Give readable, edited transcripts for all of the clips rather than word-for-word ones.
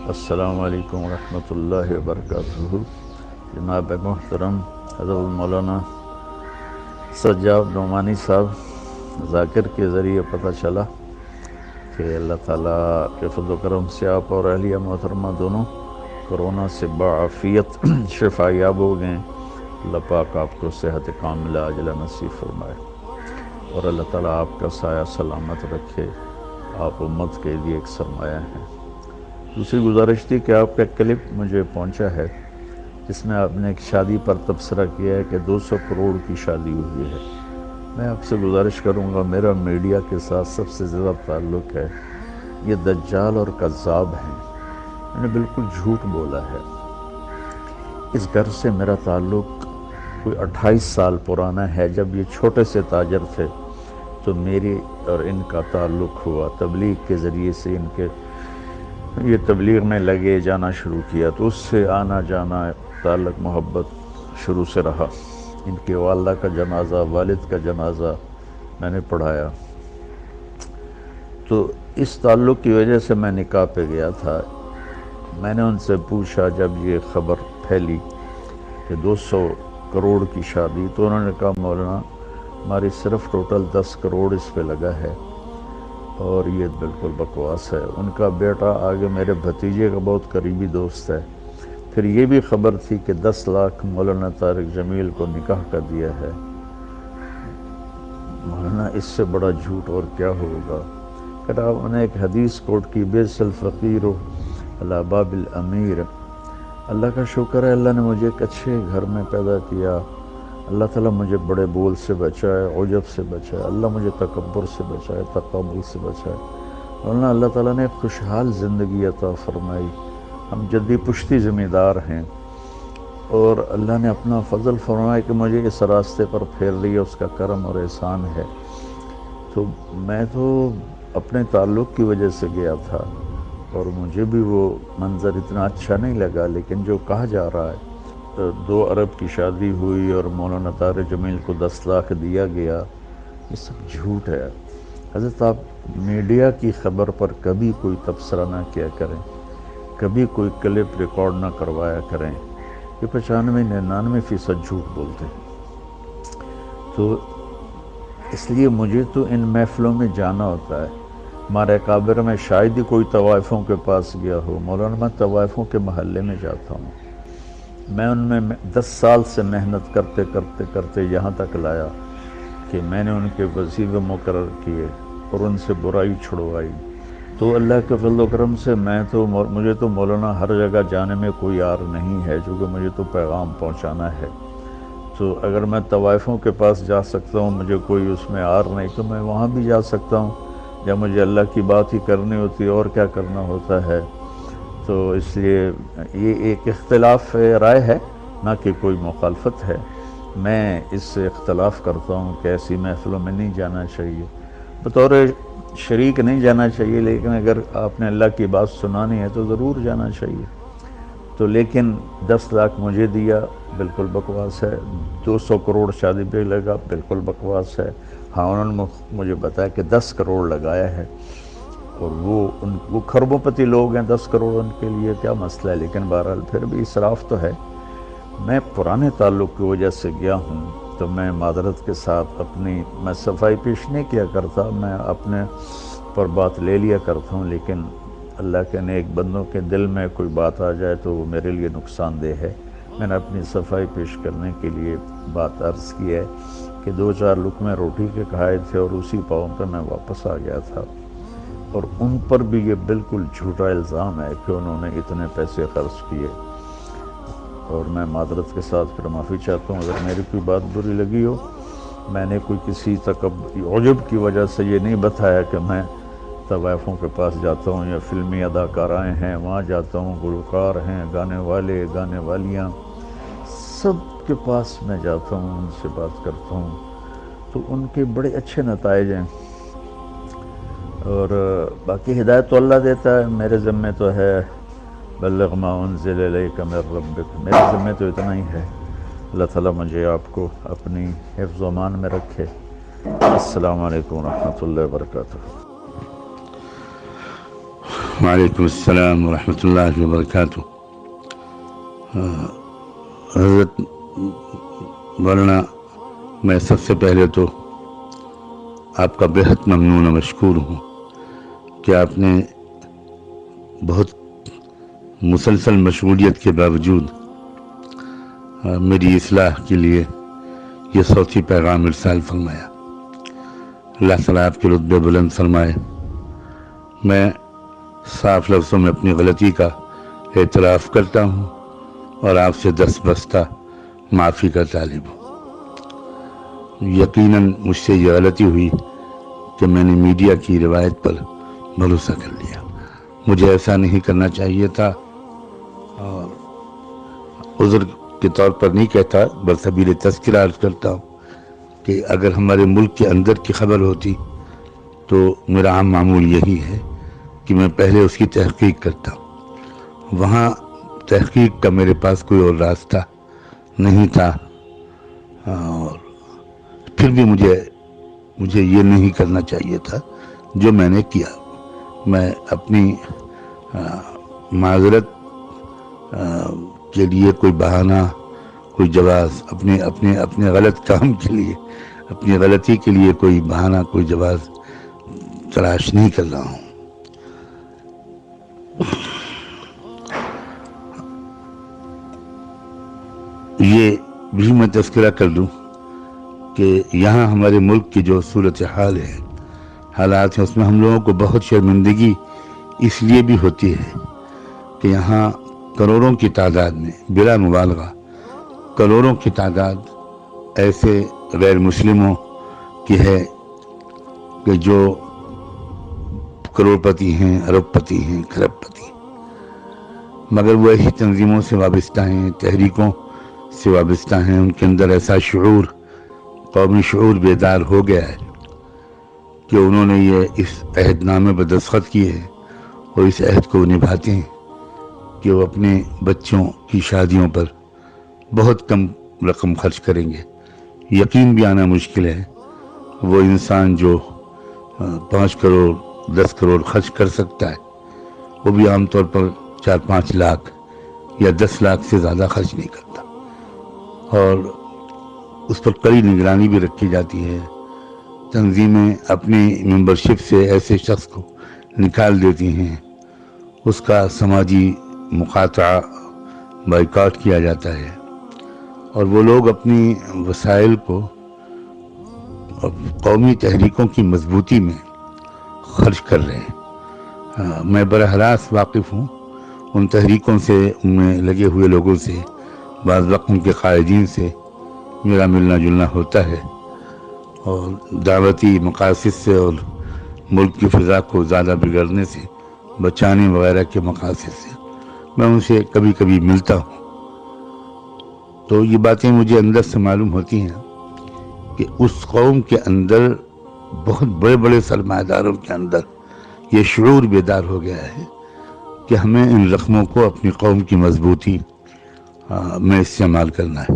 السلام علیکم ورحمۃ اللہ وبرکاتہ۔ جناب محترم حضرت مولانا سجاد نعمانی صاحب، ذاکر کے ذریعے پتہ چلا کہ اللہ تعالیٰ کے فضل و کرم سے آپ اور اہلیہ محترمہ دونوں کرونا سے بعافیت شفا یاب ہو گئے۔ اللہ پاک آپ کو صحت کاملہ عاجلہ نصیب فرمائے اور اللہ تعالیٰ آپ کا سایہ سلامت رکھے۔ آپ امت کے لیے ایک سرمایہ ہیں۔ دوسری گزارش تھی کہ آپ کا کلپ مجھے پہنچا ہے جس میں آپ نے ایک شادی پر تبصرہ کیا ہے کہ 200 کروڑ کی شادی ہوئی ہے۔ میں آپ سے گزارش کروں گا، میرا میڈیا کے ساتھ سب سے زیادہ تعلق ہے، یہ دجال اور کذاب ہیں۔ میں نے بالکل جھوٹ بولا ہے۔ اس گھر سے میرا تعلق کوئی 28 سال پرانا ہے۔ جب یہ چھوٹے سے تاجر تھے تو میری اور ان کا تعلق ہوا، تبلیغ کے ذریعے سے ان کے یہ تبلیغ میں لگے، جانا شروع کیا تو اس سے آنا جانا تعلق محبت شروع سے رہا۔ ان کے والدہ کا جنازہ، والد کا جنازہ میں نے پڑھایا، تو اس تعلق کی وجہ سے میں نکاح پہ گیا تھا۔ میں نے ان سے پوچھا جب یہ خبر پھیلی کہ 200 کروڑ کی شادی، تو انہوں نے کہا مولانا ہماری صرف ٹوٹل 10 کروڑ اس پہ لگا ہے اور یہ بالکل بکواس ہے۔ ان کا بیٹا آگے میرے بھتیجے کا بہت قریبی دوست ہے۔ پھر یہ بھی خبر تھی کہ 10 لاکھ مولانا طارق جمیل کو نکاح کا دیا ہے۔ مولانا اس سے بڑا جھوٹ اور کیا ہوگا؟ کہ آپ نے ایک حدیث کوٹ کی، بیس الفقیر علی باب الامیر۔ اللہ کا شکر ہے، اللہ نے مجھے ایک اچھے گھر میں پیدا کیا۔ اللہ تعالیٰ مجھے بڑے بول سے بچائے، عجب سے بچائے، اللہ مجھے تکبر سے بچائے، تکبر سے بچائے۔ ورنہ اللہ تعالیٰ نے خوشحال زندگی عطا فرمائی۔ ہم جدی پشتی ذمہ دار ہیں اور اللہ نے اپنا فضل فرمایا کہ مجھے اس راستے پر پھیر لیا، اس کا کرم اور احسان ہے۔ تو میں تو اپنے تعلق کی وجہ سے گیا تھا اور مجھے بھی وہ منظر اتنا اچھا نہیں لگا، لیکن جو کہا جا رہا ہے 2 ارب کی شادی ہوئی اور مولانا طارق جمیل کو 10 لاکھ دیا گیا، یہ سب جھوٹ ہے۔ حضرت آپ میڈیا کی خبر پر کبھی کوئی تبصرہ نہ کیا کریں، کبھی کوئی کلپ ریکارڈ نہ کروایا کریں۔ یہ 95-99% جھوٹ بولتے ہیں۔ تو اس لیے مجھے تو ان محفلوں میں جانا ہوتا ہے۔ ہمارے اکابر میں شاید ہی کوئی طوائفوں کے پاس گیا ہو۔ مولانا میں طوائفوں کے محلے میں جاتا ہوں۔ میں ان میں 10 سال سے محنت کرتے کرتے کرتے یہاں تک لایا کہ میں نے ان کے وظیفے مقرر کیے اور ان سے برائی چھڑوائی۔ تو اللہ کے فضل و کرم سے مجھے تو مولانا ہر جگہ جانے میں کوئی عار نہیں ہے، چونکہ مجھے تو پیغام پہنچانا ہے۔ تو اگر میں طوائفوں کے پاس جا سکتا ہوں، مجھے کوئی اس میں عار نہیں، تو میں وہاں بھی جا سکتا ہوں جب مجھے اللہ کی بات ہی کرنی ہوتی ہے، اور کیا کرنا ہوتا ہے۔ تو اس لیے یہ ایک اختلاف رائے ہے، نہ کہ کوئی مخالفت ہے۔ میں اس سے اختلاف کرتا ہوں کہ ایسی محفلوں میں نہیں جانا چاہیے، بطور شریک نہیں جانا چاہیے، لیکن اگر آپ نے اللہ کی بات سنانی ہے تو ضرور جانا چاہیے۔ تو لیکن 10 لاکھ مجھے دیا، بالکل بکواس ہے۔ 200 کروڑ شادی پہ لگا، بالکل بکواس ہے۔ ہاں انہوں نے مجھے بتایا کہ 10 کروڑ لگایا ہے، اور وہ کھربوں پتی لوگ ہیں، 10 کروڑ ان کے لیے کیا مسئلہ ہے، لیکن بہرحال پھر بھی اسراف تو ہے۔ میں پرانے تعلق کی وجہ سے گیا ہوں، تو میں معذرت کے ساتھ میں صفائی پیش نہیں کیا کرتا، میں اپنے پر بات لے لیا کرتا ہوں، لیکن اللہ کے نیک بندوں کے دل میں کوئی بات آ جائے تو وہ میرے لیے نقصان دہ ہے۔ میں نے اپنی صفائی پیش کرنے کے لیے بات عرض کی ہے کہ 2-4 لقمے روٹی کے کھائے تھے اور اسی پاؤں پہ میں واپس آ گیا تھا، اور ان پر بھی یہ بالکل جھوٹا الزام ہے کہ انہوں نے اتنے پیسے خرچ کیے۔ اور میں معذرت کے ساتھ پھر معافی چاہتا ہوں اگر میری کوئی بات بری لگی ہو۔ میں نے کوئی کسی عجب کی وجہ سے یہ نہیں بتایا کہ میں طوائفوں کے پاس جاتا ہوں یا فلمی اداکارائیں ہیں وہاں جاتا ہوں، گلوکار ہیں، گانے والے، گانے والیاں، سب کے پاس میں جاتا ہوں، ان سے بات کرتا ہوں، تو ان کے بڑے اچھے نتائج ہیں۔ اور باقی ہدایت تو اللہ دیتا ہے، میرے ذمہ تو ہے بلغ ما انزل الیک من ربک، میرے ذمہ تو اتنا ہی ہے۔ اللہ تعالیٰ مجھے آپ کو اپنی حفظ و امان میں رکھے۔ السلام علیکم ورحمۃ اللہ وبرکاتہ۔ وعلیکم السلام ورحمۃ اللہ وبرکاتہ۔ حضرت مولانا، میں سب سے پہلے تو آپ کا بہت ممنون و مشکور ہوں کہ آپ نے بہت مسلسل مشغولیت کے باوجود میری اصلاح کے لیے یہ صوتی پیغام ارسال فرمایا۔ اللہ تعالیٰ آپ کے رتبے بلند فرمائے۔ میں صاف لفظوں میں اپنی غلطی کا اعتراف کرتا ہوں اور آپ سے دست بستہ معافی کا طالب ہوں۔ یقیناً مجھ سے یہ غلطی ہوئی کہ میں نے میڈیا کی روایت پر بھروسہ کر لیا۔ مجھے ایسا نہیں کرنا چاہیے تھا، اور عذر کے طور پر نہیں کہتا، بسبیل تذکرہ عرض کرتا ہوں کہ اگر ہمارے ملک کے اندر کی خبر ہوتی تو میرا عام معمول یہی ہے کہ میں پہلے اس کی تحقیق کرتا ہوں۔ وہاں تحقیق کا میرے پاس کوئی اور راستہ نہیں تھا، اور پھر بھی مجھے یہ نہیں کرنا چاہیے تھا جو میں نے کیا۔ میں اپنی معذرت کے لیے کوئی بہانہ، کوئی جواز، اپنے غلط کام کے لیے، اپنی غلطی کے لیے کوئی بہانہ، کوئی جواز تلاش نہیں کر رہا ہوں۔ یہ بھی میں تذکرہ کر دوں کہ یہاں ہمارے ملک کی جو صورتحال ہے، حالات ہیں، اس میں ہم لوگوں کو بہت شرمندگی اس لیے بھی ہوتی ہے کہ یہاں کروڑوں کی تعداد میں، بلا مبالغہ کروڑوں کی تعداد ایسے غیر مسلموں کی ہے کہ جو کروڑ پتی ہیں، ارب پتی ہیں، کھرب پتی ہیں، مگر وہ ایسی تنظیموں سے وابستہ ہیں، تحریکوں سے وابستہ ہیں۔ ان کے اندر ایسا شعور، قومی شعور بیدار ہو گیا ہے کہ انہوں نے اس عہد نامے پر دستخط کیے ہیں اور اس عہد کو نبھاتے ہیں کہ وہ اپنے بچوں کی شادیوں پر بہت کم رقم خرچ کریں گے۔ یقین بھی آنا مشکل ہے وہ انسان جو 5 کروڑ 10 کروڑ خرچ کر سکتا ہے، وہ بھی عام طور پر 4-5 لاکھ یا 10 لاکھ سے زیادہ خرچ نہیں کرتا، اور اس پر کڑی نگرانی بھی رکھی جاتی ہے۔ تنظیمیں اپنی ممبرشپ سے ایسے شخص کو نکال دیتی ہیں، اس کا سماجی مقاطعہ، بائیکاٹ کیا جاتا ہے، اور وہ لوگ اپنی وسائل کو قومی تحریکوں کی مضبوطی میں خرچ کر رہے ہیں۔ میں براہ راست واقف ہوں ان تحریکوں سے، ان میں لگے ہوئے لوگوں سے، بعض وقت ان کے قائدین سے میرا ملنا جلنا ہوتا ہے، اور دعوتی مقاصد سے اور ملک کی فضا کو زیادہ بگڑنے سے بچانے وغیرہ کے مقاصد سے میں ان سے کبھی کبھی ملتا ہوں۔ تو یہ باتیں مجھے اندر سے معلوم ہوتی ہیں کہ اس قوم کے اندر، بہت بڑے بڑے سرمایہ داروں کے اندر یہ شعور بیدار ہو گیا ہے کہ ہمیں ان رقموں کو اپنی قوم کی مضبوطی میں استعمال کرنا ہے،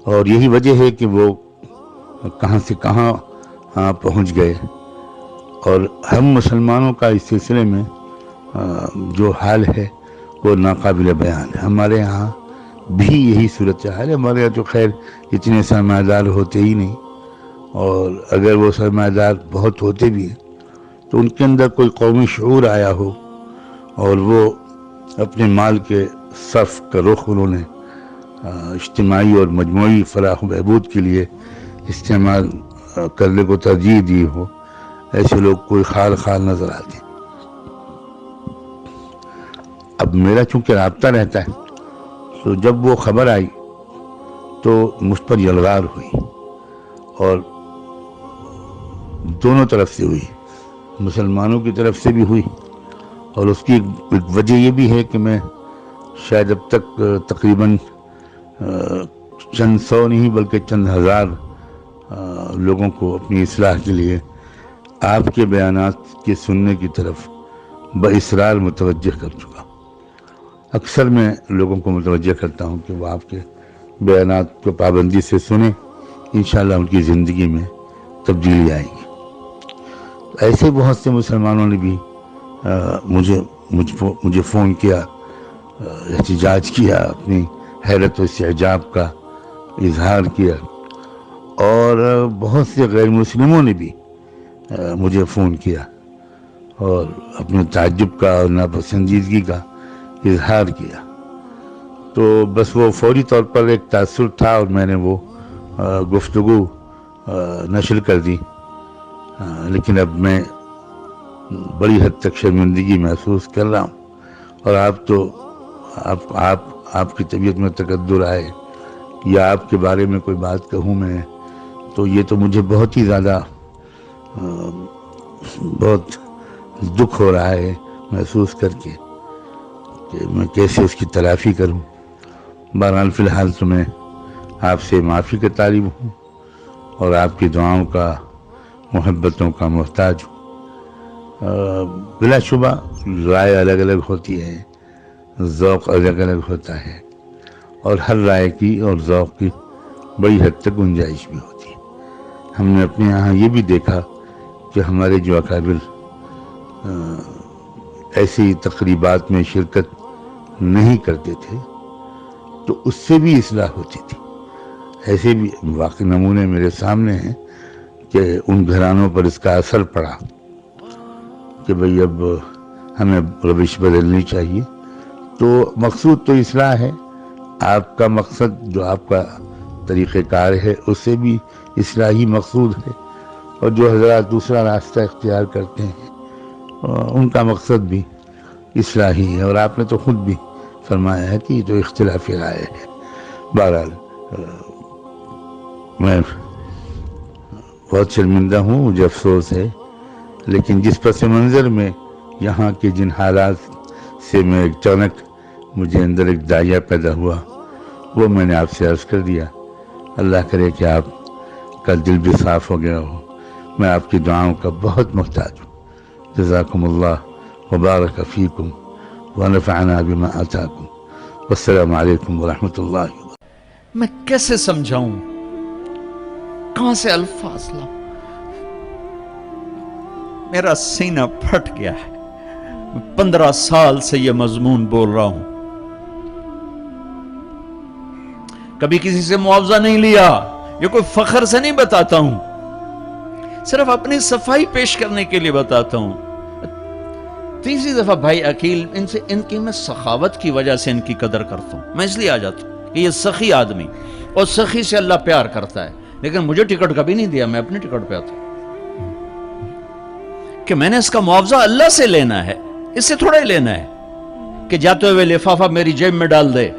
اور یہی وجہ ہے کہ وہ کہاں سے کہاں پہنچ گئے۔ اور ہم مسلمانوں کا اس سلسلے میں جو حال ہے وہ ناقابل بیان ہے۔ ہمارے ہاں بھی یہی صورتحال ہے۔ ہمارے یہاں تو خیر اتنے سرمایہ دار ہوتے ہی نہیں، اور اگر وہ سرمایہ دار بہت ہوتے بھی ہیں تو ان کے اندر کوئی قومی شعور آیا ہو اور وہ اپنے مال کے صرف کا رخ انہوں نے اجتماعی اور مجموعی فلاح و بہبود کے لیے استعمال کرنے کو ترجیح دی ہو، ایسے لوگ کوئی خال نظر آتے ہیں۔ اب میرا چونکہ رابطہ رہتا ہے، تو جب وہ خبر آئی تو مجھ پر یلغار ہوئی، اور دونوں طرف سے ہوئی، مسلمانوں کی طرف سے بھی ہوئی، اور اس کی ایک وجہ یہ بھی ہے کہ میں شاید اب تک تقریباً چند سو نہیں بلکہ چند ہزار لوگوں کو اپنی اصلاح کے لیے آپ کے بیانات کے سننے کی طرف باصرار متوجہ کر چکا۔ اکثر میں لوگوں کو متوجہ کرتا ہوں کہ وہ آپ کے بیانات کو پابندی سے سنیں، انشاءاللہ ان کی زندگی میں تبدیلی آئے گی۔ ایسے بہت سے مسلمانوں نے بھی مجھے مجھے فون کیا، احتجاج کیا، اپنی حیرت و استعجاب کا اظہار کیا، اور بہت سے غیر مسلموں نے بھی مجھے فون کیا اور اپنے تعجب کا اور ناپسندیدگی کا اظہار کیا. تو بس وہ فوری طور پر ایک تاثر تھا اور میں نے وہ گفتگو نشر کر دی. لیکن اب میں بڑی حد تک شرمندگی محسوس کر رہا ہوں، اور آپ کی طبیعت میں تقدر آئے یا آپ کے بارے میں کوئی بات کہوں میں، تو یہ تو مجھے بہت ہی زیادہ بہت دکھ ہو رہا ہے محسوس کر کے کہ میں کیسے اس کی تلافی کروں. بہرحال فی الحال تو میں آپ سے معافی کا طالب ہوں اور آپ کی دعاؤں کا، محبتوں کا محتاج ہوں. بلا شبہ رائے الگ الگ ہوتی ہے، ذوق الگ الگ ہوتا ہے، اور ہر رائے کی اور ذوق کی بڑی حد تک گنجائش بھی ہوتی ہے. ہم نے اپنے یہاں یہ بھی دیکھا کہ ہمارے جو اکابر ایسی تقریبات میں شرکت نہیں کرتے تھے تو اس سے بھی اصلاح ہوتی تھی. ایسے بھی واقعی نمونے میرے سامنے ہیں کہ ان گھرانوں پر اس کا اثر پڑا کہ بھئی اب ہمیں روش بدلنی چاہیے. تو مقصود تو اصلاح ہے، آپ کا مقصد جو آپ کا طریقہ کار ہے اس سے بھی اصلاحی مقصود ہے، اور جو حضرات دوسرا راستہ اختیار کرتے ہیں ان کا مقصد بھی اصلاحی ہے. اور آپ نے تو خود بھی فرمایا ہے کہ یہ تو اختلاف رائے ہے. بہرحال میں بہت شرمندہ ہوں، مجھے افسوس ہے، لیکن جس پس منظر میں یہاں کے جن حالات سے میں اچانک مجھے اندر ایک داعیہ پیدا ہوا وہ میں نے آپ سے عرض کر دیا. اللہ کرے کہ آپ کا دل بھی صاف ہو گیا ہو. میں آپ کی دعاؤں کا بہت محتاج ہوں. جزاکم اللہ وبارک فیکم ونفعنا بما آتاکم. والسلام علیکم ورحمۃ اللہ وبرکاتہ. میں کیسے سمجھاؤں، کہاں سے الفاظ لاؤں؟ میرا سینہ پھٹ گیا ہے. 15 سال سے یہ مضمون بول رہا ہوں، کبھی کسی سے معاوضہ نہیں لیا، یہ کوئی فخر سے نہیں بتاتا ہوں، صرف اپنی صفائی پیش کرنے کے لیے بتاتا ہوں. تیسری دفعہ بھائی عقیل، ان کی میں سخاوت کی وجہ سے ان کی قدر کرتا ہوں. میں اس لیے آ جاتا ہوں کہ یہ سخی آدمی، اور سخی سے اللہ پیار کرتا ہے. لیکن مجھے ٹکٹ کبھی نہیں دیا، میں اپنی ٹکٹ پہ آتا ہوں کہ میں نے اس کا معاوضہ اللہ سے لینا ہے، اس سے تھوڑا ہی لینا ہے کہ جاتے ہوئے لفافہ میری جیب میں ڈال دے.